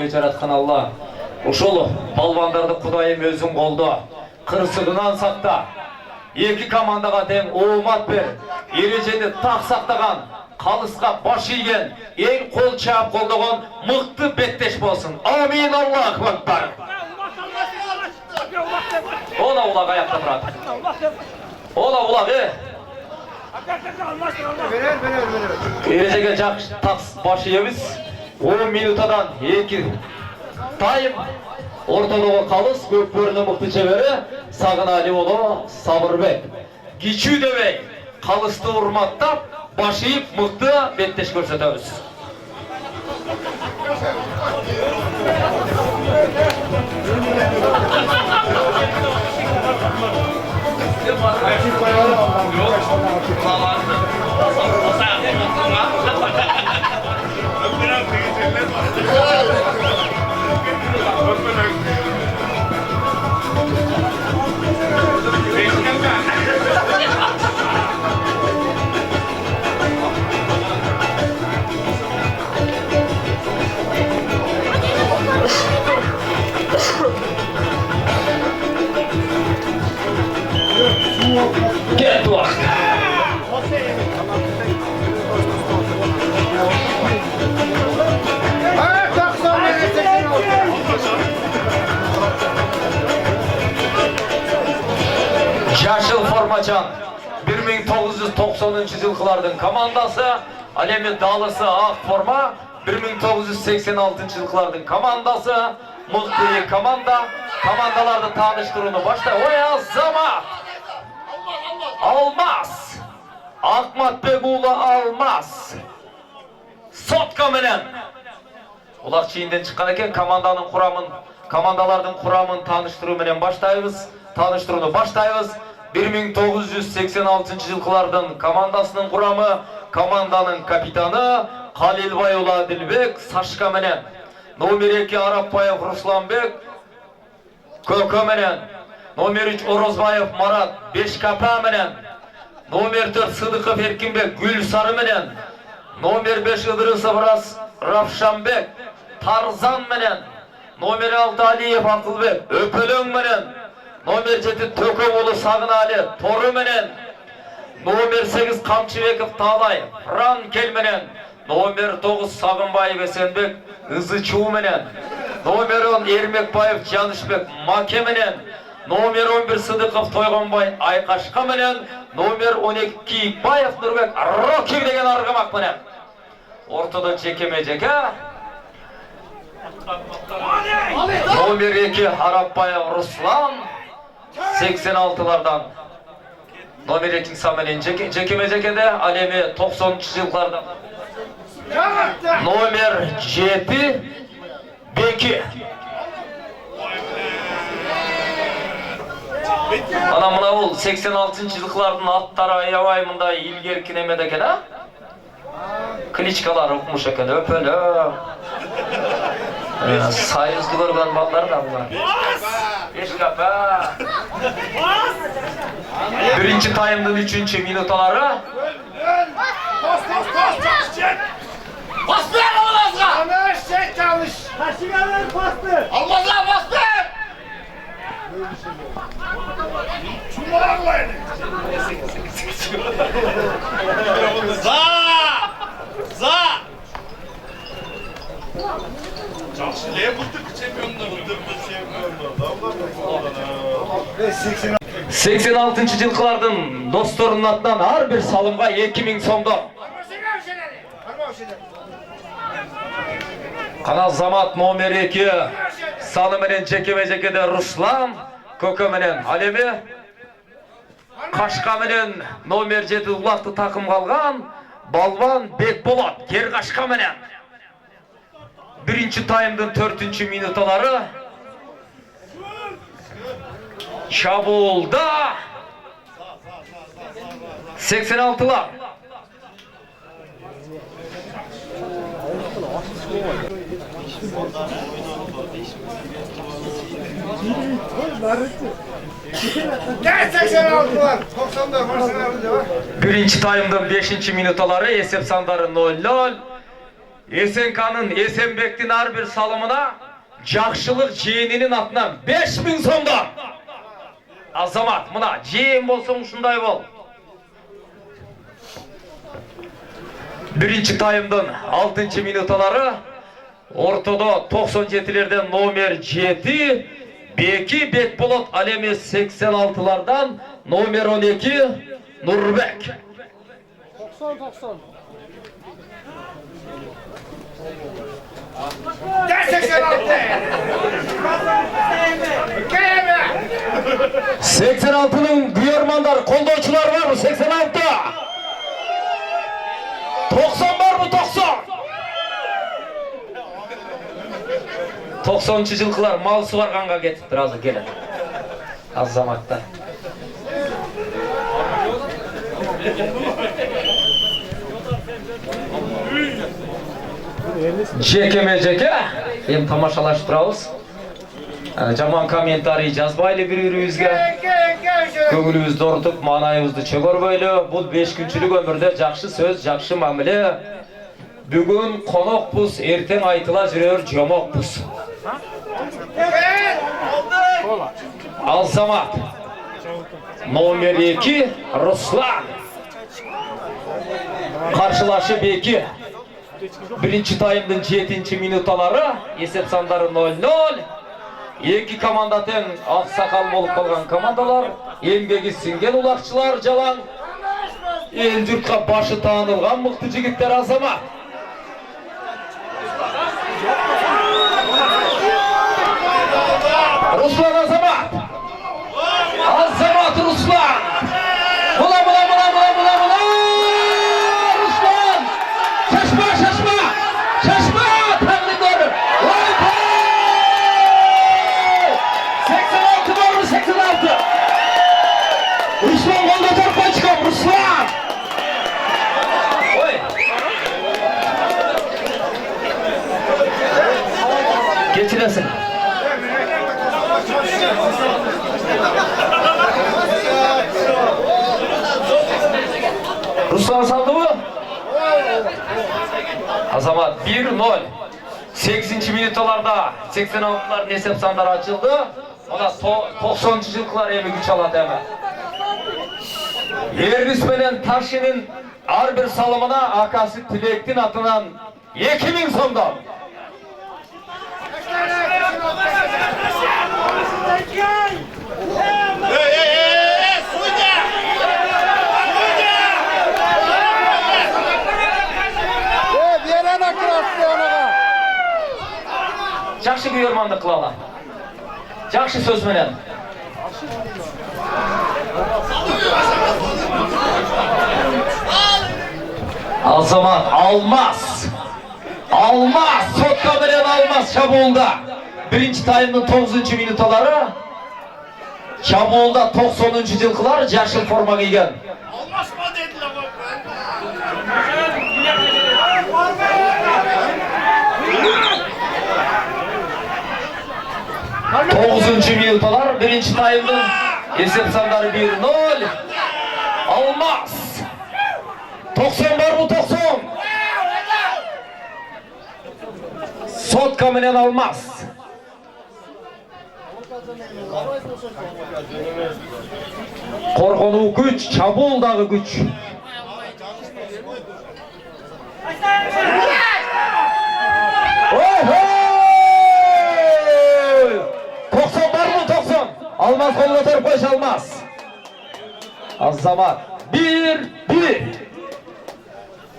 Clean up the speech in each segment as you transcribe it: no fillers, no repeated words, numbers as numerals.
жараткан Алла. Ошол балбандарды Кудайым өзүң колдо. Кырсыгынан сакта. Эки командага тең оомат бер. Эрежени так сактаган, калыска баш ийген, эң кол чаап колдогон мыкты беттеш болсун. Амин, Аллаху акбар. Ола улак аякта турат. Ола улак, Эрежеге жак так баш ийебиз. 10 минутадан 2 тайм. Ортодогу калыс көпбөрүнүн мыкты чебери Сагынали боло Сабырбек. Кичүүдөбөй калысты урматтап, баш ийип мыкты беттеш көрсөтөбүз. Get lost. Жашыл формачан 1990-жылкылардын командасы, ал эми далысы ак форма 1986-жылкылардын командасы, мыкты команда. Командаларды тааныштырууну баштай. Ой, Азамат! Алмаз! Акматбек уулу Алмаз! Сотка менен улак чийинден чыккан экен. Командалардын курамын тааныштыруу менен баштайбыз. 1986-жылкылардын командасынын курамы, команданын капитаны Калилбай уулу Адилбек Сашка менен, номер 2 Арапбаев Русланбек Көкө менен, номер 3 Орозбаев Марат Бешкапа менен, номер 4 Сыдыков Эркинбек Гүлсары менен, номер 5 Ыдырысов Равшанбек Тарзан менен, номер 6 Алиев Акылбек Өпөлөң менен, номер 7 Төкөм уулу Сагынали Тору менен, номер 8 Камчыбеков Таалай Франкел менен, номер 9 Сагынбаев Эсенбек Ызычуу менен, номер 10 Эрмекбаев Жанышбек Маке менен, номер 11 Сыдыков Тойгонбай Айкашка менен, номер 12 Кийикбаев Нурбек Роки деген аргамак менен. Ортодо жекеме-жеке номер 2 Арапбаев Руслан 86-лардан номер 2 сан менен жекеме-жекеде, ал эми 90-жылкыларда номер 7 Беки. Ана мына бул 86-жылкылардын аттары аябай мындай илгерки немеде экен, а? Кличкалары укмуш экен, Өпөлөң. Союзду көргөн балдар да булар. Бешкапа. Биринчи таймдын 3-минуталары. Pas ver Алмазга! Ana şey çalış. Taşıgalar bastı. Алмазга pas ver! Çumalar koyun. За! Жақсы лебілдік чемпиондар. 86-жылкылардын досторунун атынан ар бир салымга 2000 сомдон. Канал Замат номер 2 саны менен жекеме-жекеде Руслан Көкө менен, ал эми Кашка менен номер 7 улакты такымга алган Балбан Бекболот Кергашка менен. Биринчи таймдын 4-минуталары. Чабуулда 86-лар. Gel 86'lar. 90'lar başına var. Birinci tayımdın 5. minutaları esep sandары 0-0. Esenka'nın, Esenbek'tin her bir salımına Жақшылық жиенinin атынан 5000 сомдан. Азамат, мына жиен болсаң шундай бол. Birinci tayımdın 6. minutaları ortada 97'lerden номер 7 Beki Bekbolot Alemi 86'lardan номер 12 Nurbek. 90. Gel 86. Gelme. 86'nın güyormanlar, koldoçular var mı? 86. 90 var mı? 90. 90'cı жылқылар мал суарғанға кетіптір, азыр келеді. Азаматта. Жеке, ем тамашалашып тұрамыз. Жаман комментарий жазбайлы бір-бірімізге. Көңілімізді ұртып, маңайымызды чөгөрбөйлі. Бұл 5 күнчілік өмірде жақшы сөз, жақшы мәміле. Бүгін қонақпыз, ертең айтыла жүрер жомақпыз. Азамат. Номер 2 Руслан. Қаршылашы Беки. Birinci tayımdın 7. minutaları, esep sandarı 0-0. Екі команда тең ақсақал болып қалған командалар, еңбегі сіңген улақшылар жалаң. Ел жұртқа башы танылған мықты жігіттер Азамат. Руслан Азамат. Азамат Руслан. Мұла. Руслан. Шашма. Тағылын көрі. 86 var mı? 86. Руслан қолда торпан çıkam. Руслан. Oy. Geçiresin. Ruslan saldı mı? Azamat 1-0. 8. minutalarda 86'ların esep sanları açıldı. Ona 90. жылқылар emi güç aladı hemen. Ernüsmen'in Taşı'nın her bir salımına akası Tilek'tin atından 2000 somdan. Жақшы күйерманды қылала. Жақшы сөз менен. Азамат Алмаз. Сотқа менен Алмаз шабуылда. Birinci tayımdın 9. minutaları. Şabуылда 90. жылқылар жашыл форма кийген. Almasma dediler bak. 9. minutalar. Birinci tayımdın esep sanları 1-0. Алмаз. 90 var mı? 90. Sotka menен Алмаз. Korkonu güç, çabuldağı güç. Oy! 90 var mı? 90. Алмаз koluna torpoş Алмаз. Azamat 1-1.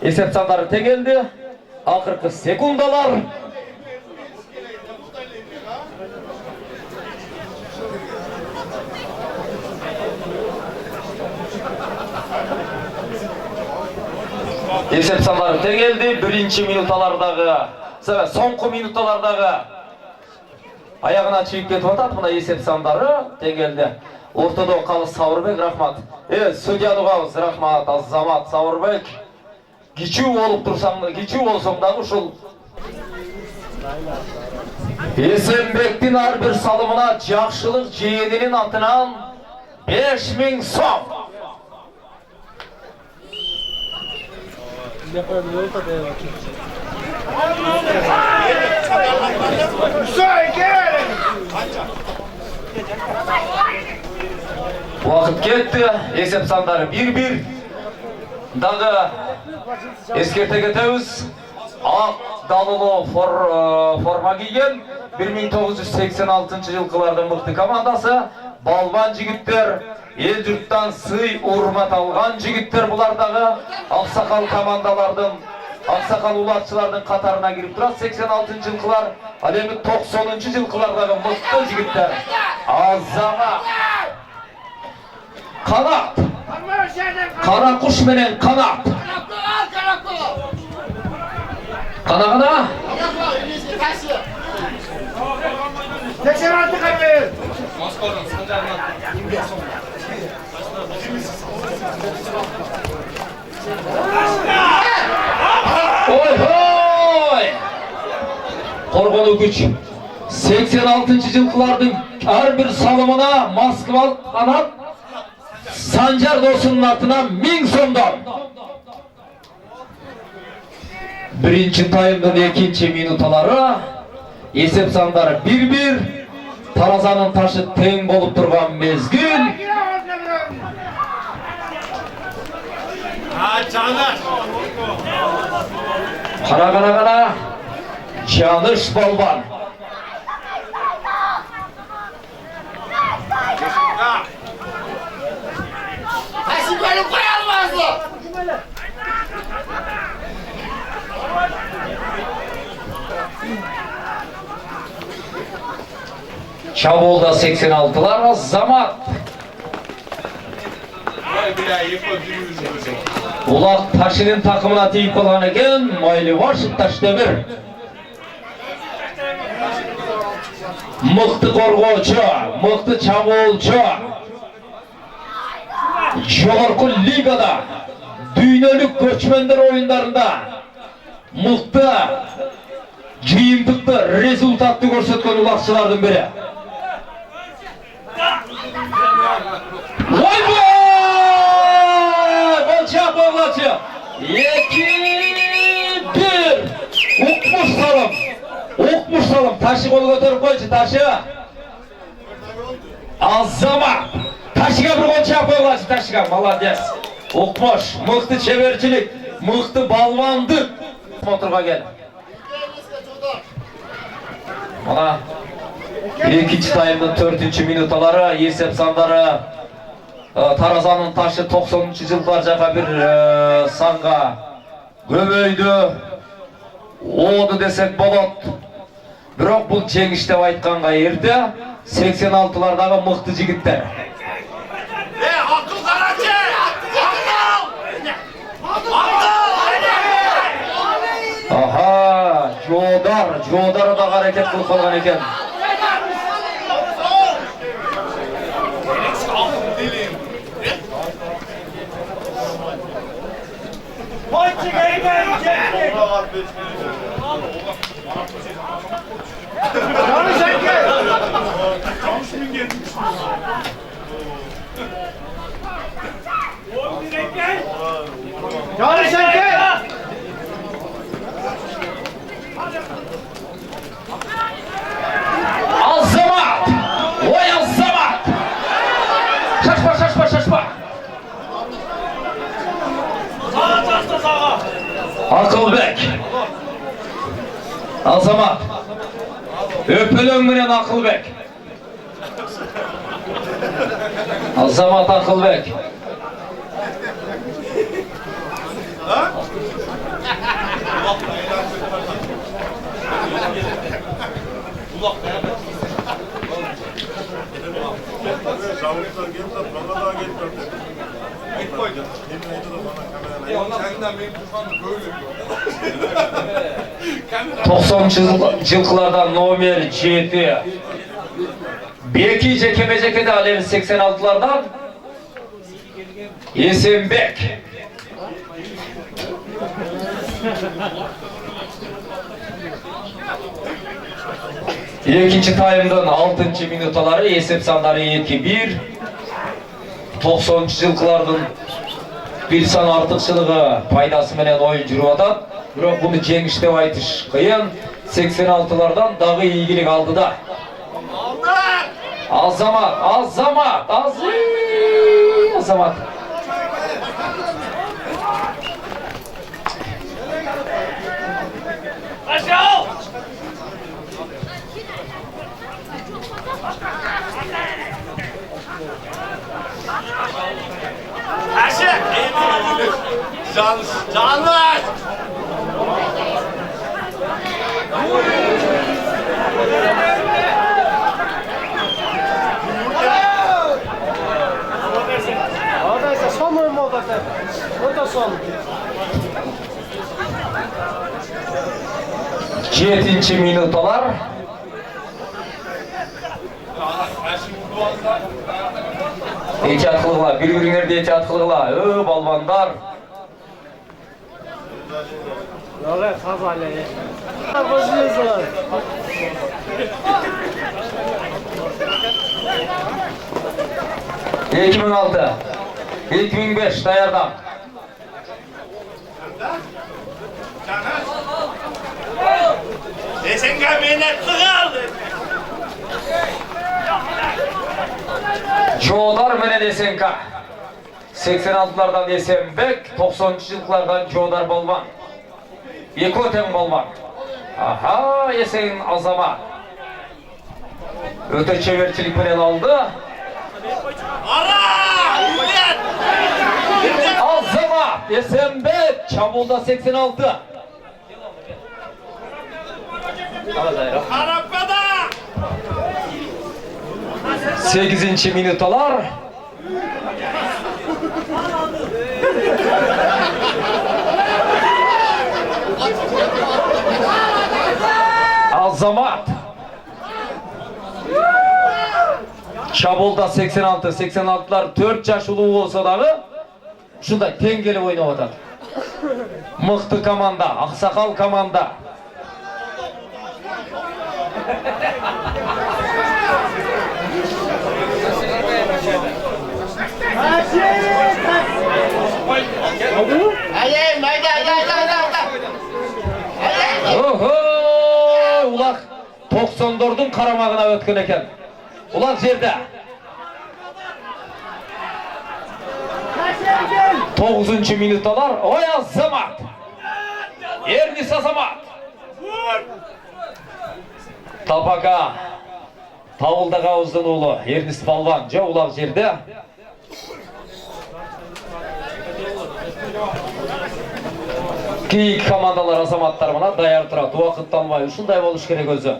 Esep sanları teң geldi. Akırkı sekundalar. Esep sanları teң geldi. Birinci minutalardağı, soңғы minutalardağı ayağına çiğip ketip atat. Mına esep sanları teң geldi. Ortada қалыс Сауырбек, рахмат. Судьяны қалыс, рахмат. Азамат Сауырбек. Кичүү болуп турсаң, кичүү болсоң дагы ушул Эсенбектин ар бир салымына Жақшылык жиенинин атынан 5000 сом. Hüseyin gel. Vakit ketdi. Esep sandары 1-1. Дағы ескерте кетебіз. Ақ далылы forma kiyген 1986 жылқылардың мықты командасы. Балбан жігіттер, ел жұрттан сый урмат алған жігіттер бұлардағы ақсақал командалардың, ақсақал улатшылардың қатарына кіріп тұрады. 86 жылқылар, әлемі 90 жылқылардағы мықты жігіттер. Азама Kanat. Kara kuş menen kanat. Kana. 86 kabir. Oy hoy. Korgonu güç. 86 жылқылардың әрбір салымына Москвалық kanat Sancar Dosun'un atına 1000 somdan. Birinci tayımdın ikinci minutaları esep sandары 1-1. Tarazanın taşı teң bolup turgan mezgil. Kara Canış Balban. Böyle koyalmazdı. Çabolda 86'lar Zamat. Ulak Taşı'nın takımına teyip olan eken Maylibaş Taşdemir. Mıktı korgoçu, mıktı çabolçu. Жогорку ligada düynölük göçmenler oyunlarında mıktı жыйынтыкты результатты көрсөткөн улакчылардын biri. Vay be! Bolçak bolçak. 2-1. Ukmuş salım. Taşı kol götürüp koyçu taşı. Azama. Taşıga bir bolçak bolçak taşıga. Молодец. Ukmuş. Mıktı çevirçilik. Mıktı balvandık. Motorga gel. Mana ikinci tayımdın 4. minutaları esep sandары Tarazanın taşı 90. жылдар жака bir sanга көбөйдü. Odu desek bolot. Бирок бул жеңиш деп айтканга эрте 86'lardагы мыкты жигиттер. Akıl Karaçı! Aha, Jodar da hareket kılıp kalgan eken. Azamat! Oy Azamat! Şaşma! Akılbek! Azamat! Öpülün menen Akılbek! Azamat Akılbek! Жылкылардан номер 7 Beki Jekeme Alevi 86'lardan Esenbek. İkinci tayımdan 6. minutaları esep sandары 2-1. 90 жылкылардын Bir сан артықшылығы пайдасы менен ойын жүріп атат. Бирок буну жеңиш деп айтыш кыйын. 86-лардан дагы ийгилик алды да. Азамат, Азамат. Aşık! Canlı! Oradaysa son oyun mu oldu? O da son. 7-ci minutalar. Ehtiyat kılıgıla, bir-biringерди ehtiyat kılıgıla. Balbandar. Yo'q, fazale. Bozuyuzlar. 2006, 2005 tayardan. Desenge beni kırıldı. Joğdar mene Desenka. 86'lardan Esenbek, 90'lılardan Joğdar Balban. Ekoten Balban. Aha, Esen Azamat. Öte çevirçilik menen aldı. Ara! Azamat, Esenbek, Çamulda 86. Arapa'da! 8. minutalar. Azamat. Çabulda 86, 86'lar 4 yaş ulu olsa dağı şunday teң kelip oynap atат. Mıқты komanda, Aksakal komanda. Hayır, Oho! Ulak 94'ün karamağına ötken eken. Ulak jerde. 9. minutalar. Oy Azamat. Ernis Azamat. Tapaka. Tavulda Kavuz'dan oğlu Ernis Balvan. Jo ulak jerde. Keyik komandalar Azamatlar bana dayar turат. Uақыт албай ушундай болуш керек өзү.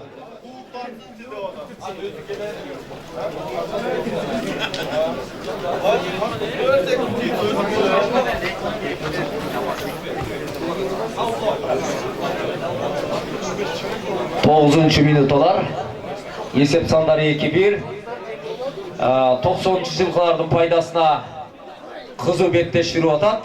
To'qqizinchi minutalar. Esep sandары 2-1. 90-жылкылардын пайдасына кызуу беттеш жүрүп атат.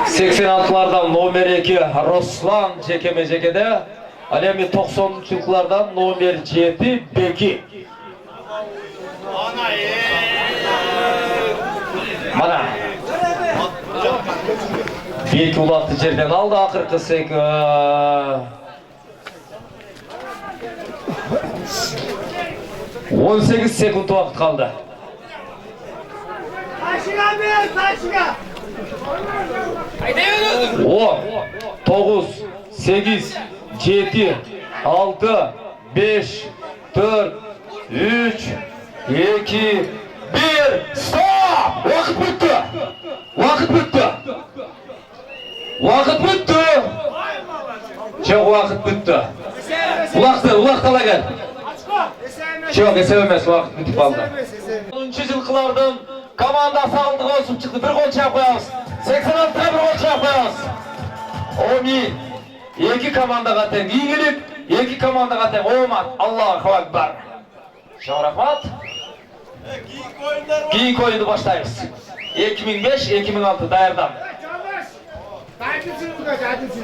Seksen altılardan номер 2 Ruslan jekeme-jekede, al эми 90-жылкылардан номер 7 Beki. Mana Beki ulatты жерден алды акыркы сек. 18 sekund vaqt kaldı. Taşıga ber, taşıga. 10, 9, 8, 7, 6, 5, 4, 3, 2, 1, stop! Vakit bitti! Vakit bitti! Vakit bitti! Çok vakit bitti. Ulaqtala gel. Çok esemez vakit bitti kaldı. 10. yılkılardan komandası aldığı olsun çıktı. Bir gol çarp koyarız. 86'a bir gol çarp koyarız. Omi. İki komandaga teң ийгилик, iki komandaga teң omad. Allahu Ekber. Şarafat. Giyik oyunları var. Giyik oyunu başlayız. 2005-2006 dayardan. Candaş. Hadi siz bu kadar, hadi siz.